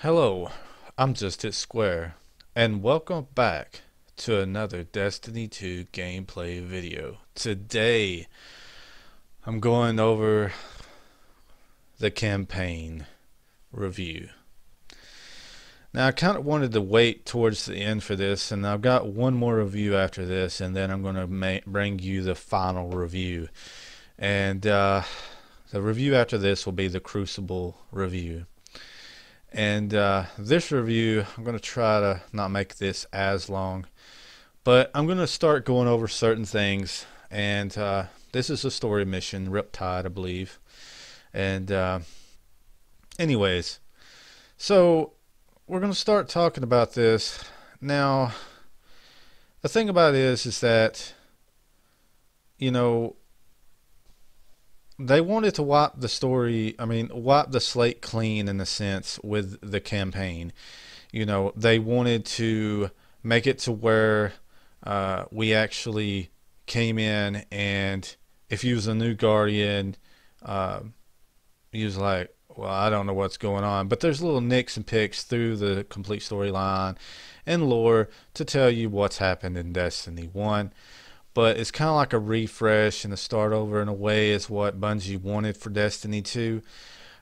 Hello, I'm JustHitSquare, and welcome back to another Destiny 2 gameplay video. Today, I'm going over the campaign review. Now, I kind of wanted to wait towards the end for this, and I've got one more review after this, and then I'm going to bring you the final review. And the review after this will be the Crucible review. And this review, I'm going to try to not make this as long, but I'm going to start going over certain things. And this is a story mission, Riptide, I believe. And anyways, so we're going to start talking about this. Now, the thing about it is that, you know, they wanted to wipe the story, wipe the slate clean in a sense with the campaign. You know, they wanted to make it to where we actually came in, and if you was a new Guardian, you was like, well, I don't know what's going on. But there's little nicks and picks through the complete storyline and lore to tell you what's happened in Destiny 1. But it's kind of like a refresh and a start over in a way is what Bungie wanted for Destiny 2.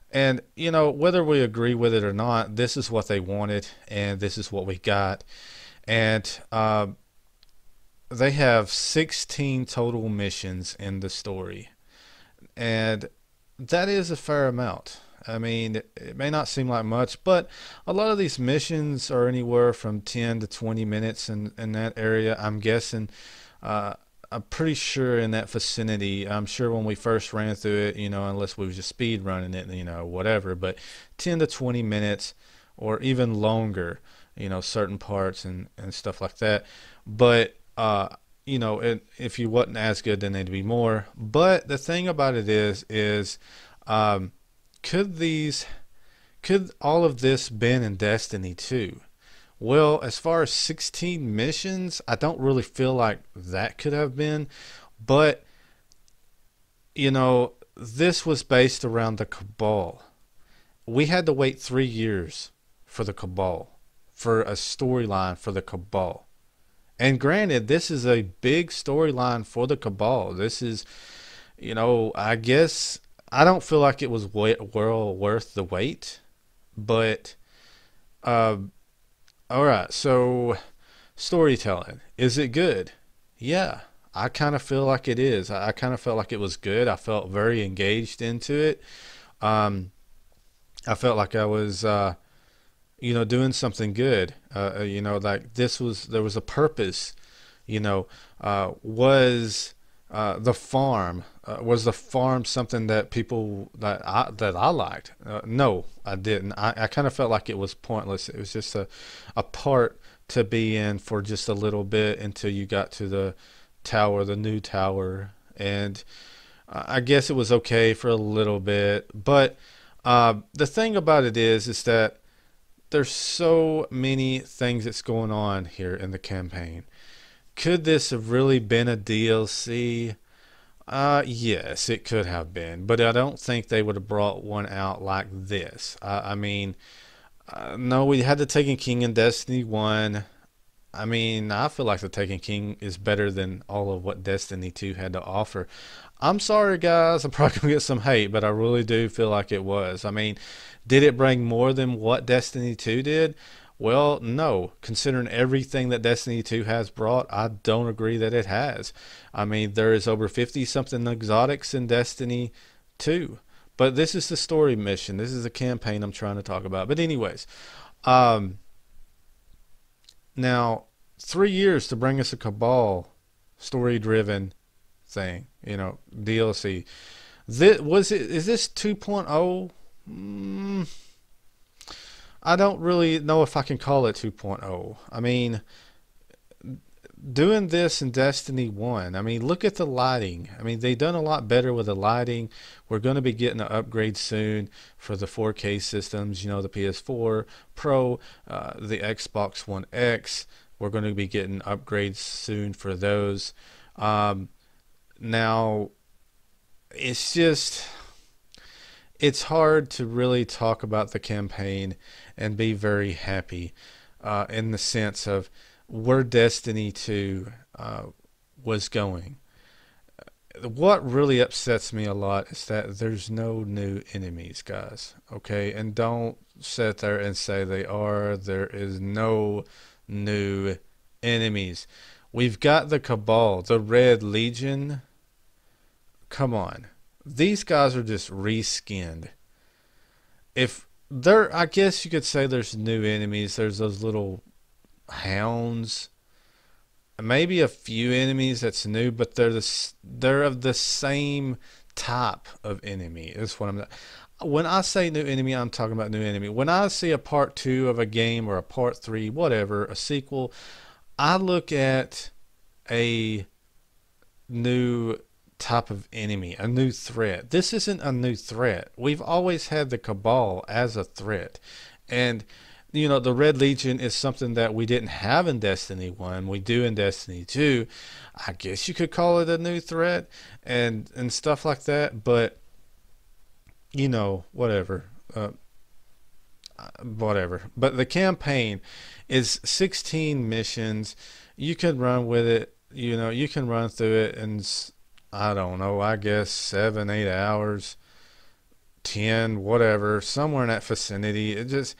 And, you know, whether we agree with it or not, this is what they wanted, and this is what we got. And they have 16 total missions in the story. And that is a fair amount. I mean, it may not seem like much, but a lot of these missions are anywhere from 10 to 20 minutes in that area. I'm guessing, I'm pretty sure in that vicinity. I'm sure when we first ran through it, you know, unless we was just speed running it, you know, whatever, but 10 to 20 minutes or even longer, you know, certain parts and stuff like that. But, you know, if you wasn't as good, then there'd be more. But the thing about it is, could all of this been in Destiny 2? Well, as far as 16 missions, I don't really feel like that could have been. But, you know, this was based around the Cabal. We had to wait 3 years for the Cabal, for a storyline for the Cabal. And granted, this is a big storyline for the Cabal. This is, you know, I guess I don't feel like it was well worth the wait. But, alright, so storytelling. Is it good? Yeah, I kind of feel like it is. I kind of felt like it was good. I felt very engaged into it. I felt like I was, you know, doing something good. You know, like there was a purpose. You know, was the farm something that I liked? No, I didn't. I kind of felt like it was pointless. It was just a part to be in for just a little bit until you got to the tower, the new tower, and I guess it was okay for a little bit. But the thing about it is that there's so many things that's going on here in the campaign. Could this have really been a DLC? Yes, it could have been, but I don't think they would have brought one out like this. No, we had the Taken King in Destiny 1. I mean, I feel like the Taken King is better than all of what Destiny 2 had to offer. I'm sorry, guys. I'm probably going to get some hate, but I really do feel like it was. I mean, did it bring more than what Destiny 2 did? Well, no. Considering everything that Destiny 2 has brought, I don't agree that it has. I mean, there is over 50-something exotics in Destiny 2. But this is the story mission. This is the campaign I'm trying to talk about. But anyways, now, 3 years to bring us a Cabal story-driven thing, you know, DLC. Is this 2.0? I don't really know if I can call it 2.0. I mean, doing this in Destiny 1, I mean, look at the lighting. I mean, they've done a lot better with the lighting. We're going to be getting an upgrade soon for the 4K systems, you know, the PS4 Pro, the Xbox One X. We're going to be getting upgrades soon for those. Now, it's just, it's hard to really talk about the campaign and be very happy in the sense of where Destiny 2 was going. What really upsets me a lot is that there's no new enemies, guys. Okay, and don't sit there and say they are. There is no new enemies. We've got the Cabal, the Red Legion. Come on, these guys are just reskinned. If there, I guess you could say there's new enemies. There's those little hounds, maybe a few enemies that's new, but they're of the same type of enemy. Is what I'm. When I say new enemy, I'm talking about new enemy. When I see a part two of a game or a part three, whatever, a sequel, I look at a new type of enemy, a new threat. This isn't a new threat. We've always had the Cabal as a threat. And the Red Legion is something that we didn't have in Destiny 1. We do in Destiny 2. I guess you could call it a new threat and stuff like that, but whatever. Whatever. But the campaign is 16 missions. You can run with it. You can run through it in, I don't know, I guess 7, 8 hours, 10, whatever, somewhere in that vicinity. It just,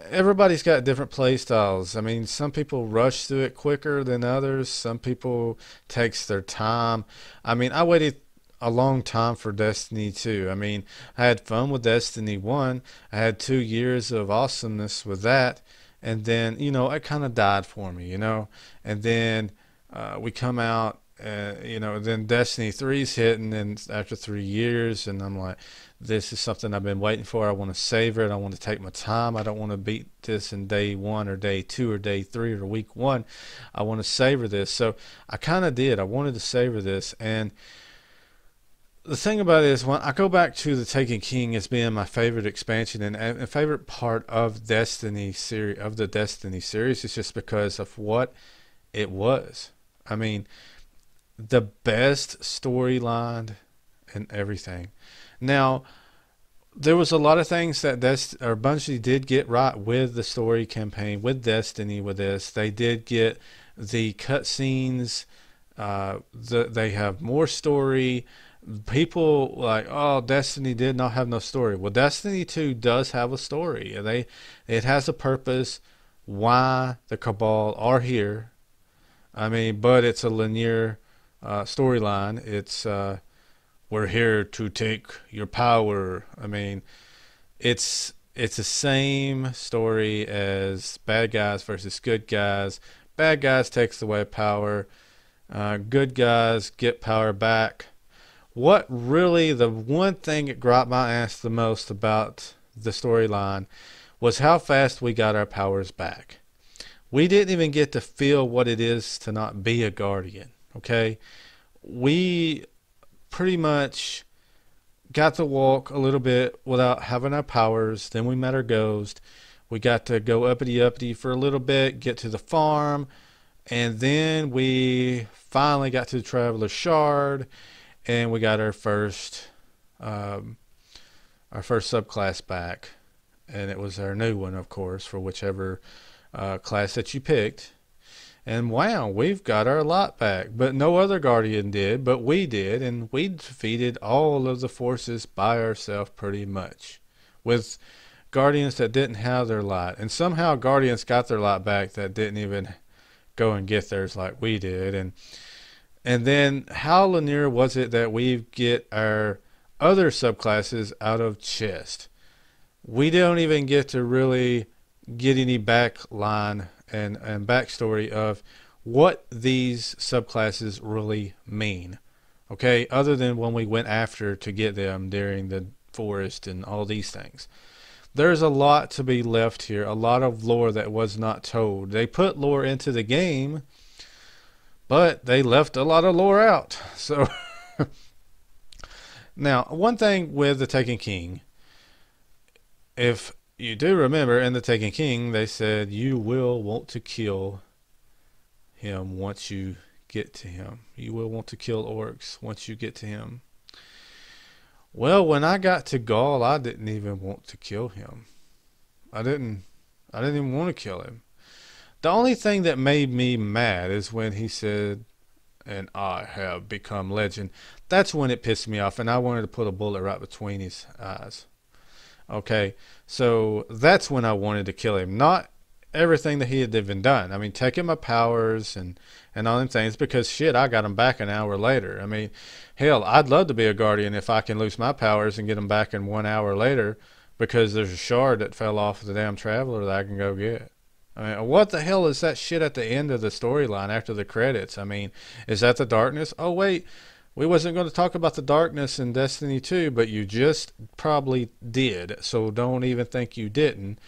everybody's got different play styles. I mean, some people rush through it quicker than others. Some people takes their time. I mean, I waited a long time for Destiny 2. I mean, I had fun with Destiny 1. I had 2 years of awesomeness with that. And then, it kind of died for me. And then we come out, then Destiny 3's hitting, and after 3 years, and I'm like, this is something I've been waiting for. I want to savor it. I want to take my time. I don't want to beat this in day 1 or day 2 or day 3 or week 1. I want to savor this. So I kind of did. I wanted to savor this. And the thing about it is, when I go back to the Taken King as being my favorite expansion and a favorite part of Destiny series, of the Destiny series, is just because of what it was. I mean, the best storyline and everything. Now, there was a lot of things that Bungie did get right with the story campaign, with Destiny, with this. They did get the cutscenes. They have more story. People like, oh, Destiny did not have no story. Well, Destiny 2 does have a story. It has a purpose why the Cabal are here. I mean, but it's a linear storyline. It's we're here to take your power. I mean, it's the same story as bad guys versus good guys. Bad guys takes away power. Good guys get power back. What really, the one thing that griped my ass the most about the storyline was how fast we got our powers back. We didn't even get to feel what it is to not be a guardian, okay? We pretty much got to walk a little bit without having our powers. Then we met our ghost. We got to go uppity uppity for a little bit, get to the farm, and then we finally got to the Traveler's Shard, and we got our first subclass back, and it was our new one, of course, for whichever class that you picked. And wow, we've got our lot back. But no other Guardian did, but we did, and we defeated all of the forces by ourselves pretty much, with Guardians that didn't have their lot. And somehow Guardians got their lot back that didn't even go and get theirs like we did. And then how linear was it that we get our other subclasses out of chest? We don't even get to really get any backline and backstory of what these subclasses really mean. Okay, other than when we went after to get them during the forest and all these things. There's a lot to be left here, a lot of lore that was not told. They put lore into the game, but they left a lot of lore out. So now, one thing with the Taken King, if you do remember in the Taken King, they said you will want to kill him once you get to him. You will want to kill orcs once you get to him. Well, when I got to Ghaul, I didn't even want to kill him. I didn't. I didn't even want to kill him. The only thing that made me mad is when he said, "And I have become legend." That's when it pissed me off, and I wanted to put a bullet right between his eyes. Okay, so that's when I wanted to kill him, not everything that he had even done. I mean, taking my powers and all them things, because shit, I got them back an hour later. I mean, hell, I'd love to be a guardian if I can lose my powers and get them back in 1 hour later, because there's a shard that fell off of the damn traveler that I can go get. I mean, what the hell is that shit at the end of the storyline after the credits? I mean, is that the darkness? Oh wait, we wasn't going to talk about the darkness in Destiny 2, but you just probably did. So don't even think you didn't.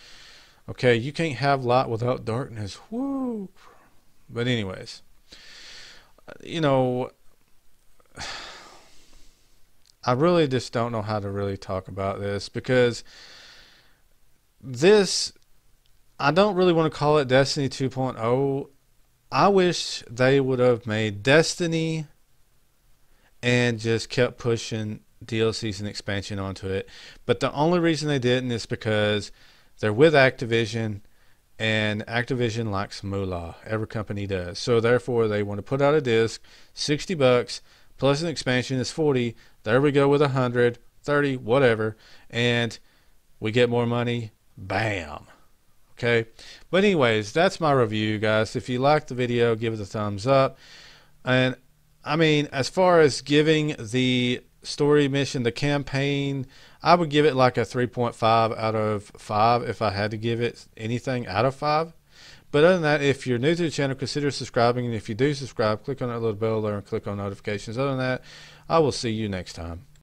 Okay, you can't have light without darkness. Woo. But anyways, you know, I really just don't know how to really talk about this, because this, I don't really want to call it Destiny 2.0. I wish they would have made Destiny and just kept pushing DLCs and expansion onto it. But the only reason they didn't is because they're with Activision, and Activision likes moolah. Every company does. So therefore, they want to put out a disc, $60 plus an expansion is 40. There we go with 100, 30, whatever, and we get more money. Bam. Okay. But anyways, that's my review, guys. If you liked the video, give it a thumbs up. And I mean, as far as giving the story mission, the campaign, I would give it like a 3.5 out of 5 if I had to give it anything out of 5. But other than that, if you're new to the channel, consider subscribing. And if you do subscribe, click on that little bell there and click on notifications. Other than that, I will see you next time.